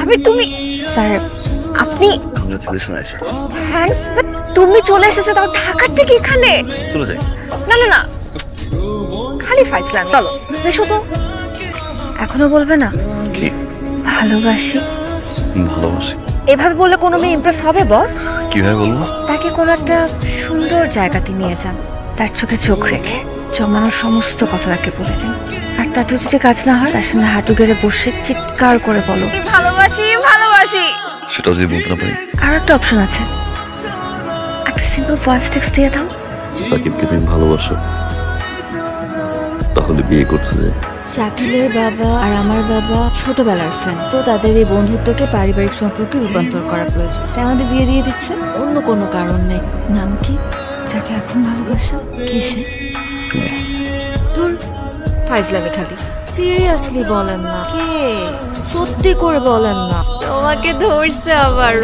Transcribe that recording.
আমি তুমি স্যার আপনি কংগ্রাচুলেশন আয়েশা। থ্যাঙ্কস তুমি চলে এসেছো তাও ঢাকার থেকে এখানে চলে যাই। না না না খালি ফাইজলাম চলো বেশো তো এখনো বলবে না কি? ভালোবাসি ভালোবাসি। এভাবে বললে কোনো মেয়ে ইমপ্রেস হবে বস কিভাবে বলবো? তাকে কোনো একটা সুন্দর জায়গাতে নিয়ে যান তার চোখে চোখ রেখে জমানোর সমস্ত কথা তাকে বলে দিন আর তাতে যদি কাজ না হয় তার সামনে হাঁটু গেড়ে বসে চিৎকার করে বলো ভালোবাসি ভালোবাসি। সেটাও যদি বলতে না পারি। আর একটা অপশন আছে একটা সিম্পল ভয়েস টেক্সট দিয়ে দাও সাকিবকে তুমি ভালোবাসো, তাহলে বিয়ে করছে যে? শাকিলের বাবা আর আমার বাবা ছোটবেলার ফ্রেন্ড, তো তাদের এই বন্ধুত্বকে পারিবারিক সম্পর্কে রূপান্তর করা প্রয়োজন, তাই আমাদের বিয়ে দিয়ে দিচ্ছে। অন্য কোনো কারণ নেই। নাম কি? যাকে এখন ভালোবাসা কে সে? তোর ফাইজলামি খালি। সিরিয়াসলি বলেন না, কে? সত্যি করে বলেন না। তোমাকে ধরছে আবার।